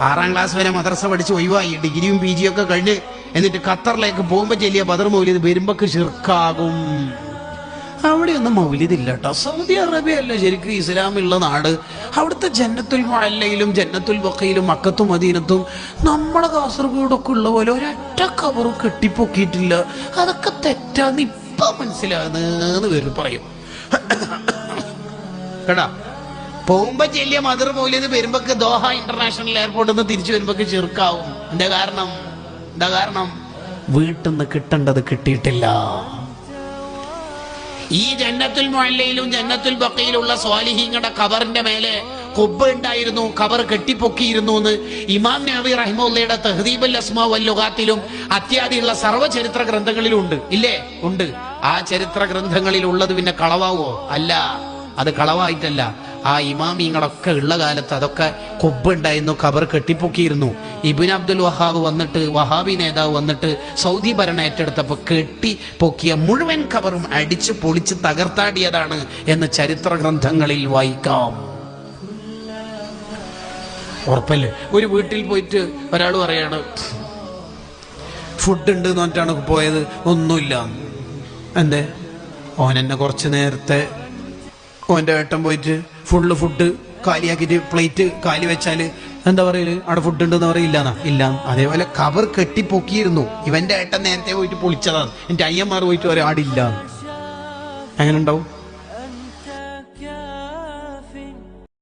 6ാം class വരെ മദ്രസ പഠിച്ച് ഒഴിവായി, ഡിഗ്രിയും PG ഒക്കെ കഴിഞ്ഞ് എന്നിട്ട് ഖത്തറിലേക്ക് പോകുമ്പോൾ ചെല്ലിയ ബദർ മൗലിദ് വരുമ്പോക്ക് ശിർക്കാകും. അവിടെയൊന്നും മൗലിദില്ല കേട്ടോ. സൗദി അറേബ്യ അല്ല ശരിക്കും ഇസ്ലാമുള്ള നാട്. അവിടുത്തെ ജന്നത്തുൽ മുഅല്ലയിലും ജന്നത്തുൽ ബഖയിലും മക്കത്തും മദീനത്തും നമ്മളെ കാസർഗോഡൊക്കെ ഉള്ള പോലെ ഒരൊറ്റ കബറും കെട്ടിപ്പൊക്കിയിട്ടില്ല. അതൊക്കെ തെറ്റാന്ന് ഇപ്പൊ മനസ്സിലാകുന്നെന്ന് പേര് പറയും കേട്ടാ. പോകുമ്പോ ചെല്ലിയ മദർ മൗലിദ് വരുമ്പോക്ക് ദോഹ ഇന്റർനാഷണൽ എയർപോർട്ടിൽ നിന്ന് തിരിച്ചു വരുമ്പോക്ക് ചെറുക്കാവും. എന്താ കാരണം വീട്ടിൽ നിന്ന് കിട്ടേണ്ടത് കിട്ടിയിട്ടില്ല. ഈ ജന്നത്തുൽ മുഅല്ലയിലും ജന്നത്തുൽ ബഖയിലുള്ള സ്വാലിഹീങ്ങളുടെ ഖബറിന്റെ മേലെ ഖുബ്ബ ഉണ്ടായിരുന്നു, ഖബർ കെട്ടിപ്പൊക്കിയിരുന്നു എന്ന് ഇമാം നവവി റഹിമഹുള്ളയുടെ തഹ്ദീബുൽ അസ്മാ വൽ ലുഗാത്തിലും അത്യാദിയുള്ള സർവ്വചരിത്ര ഗ്രന്ഥങ്ങളിലും ഉണ്ട്. ഇല്ലേ? ഉണ്ട്. ആ ചരിത്ര ഗ്രന്ഥങ്ങളിൽ ഉള്ളത് പിന്നെ കളവാവോ? അല്ല, അത് കളവായിട്ടല്ല. ആ ഇമാമിങ്ങളൊക്കെ ഉള്ള കാലത്ത് അതൊക്കെ ഖുബ്ബ ഉണ്ടായിരുന്നു, ഖബർ കെട്ടിപ്പൊക്കിയിരുന്നു. ഇബ്നു അബ്ദുൽ വഹാബ് വന്നിട്ട്, വഹാബി നേതാവ് വന്നിട്ട് സൗദി ഭരണം ഏറ്റെടുത്തപ്പോൾ കെട്ടിപ്പൊക്കിയ മുഴുവൻ ഖബറും അടിച്ച് പൊളിച്ച് തകർത്താടിയതാണ് എന്ന് ചരിത്ര ഗ്രന്ഥങ്ങളിൽ വായിക്കാം. ഉറപ്പല്ലേ? ഒരു വീട്ടിൽ പോയിട്ട് ഒരാൾ പറയാണ് ഫുഡ് ഉണ്ട് എന്ന് പറഞ്ഞിട്ടാണ് പോയത്, ഒന്നുമില്ല. എന്തേ? ഓനെന്നെ കുറച്ച് നേരത്തെ ഓൻ്റെ ഏട്ടൻ പോയിട്ട് ഫുള്ള് ഫുഡ് കാലിയാക്കിയിട്ട് പ്ലേറ്റ് കാലി വെച്ചാല് എന്താ പറയല്? അവിടെ ഫുഡ് ഉണ്ടെന്ന് പറയില്ലാന്നാ? ഇല്ല. അതേപോലെ ഖബർ കെട്ടിപ്പൊക്കിയിരുന്നു. ഇവന്റെ ഏട്ടൻ നേരത്തെ പോയിട്ട് പൊളിച്ചതാണ്. എന്റെ അയ്യന്മാർ പോയിട്ട് ഒരാടില്ല. എങ്ങനെ ഉണ്ടാവും?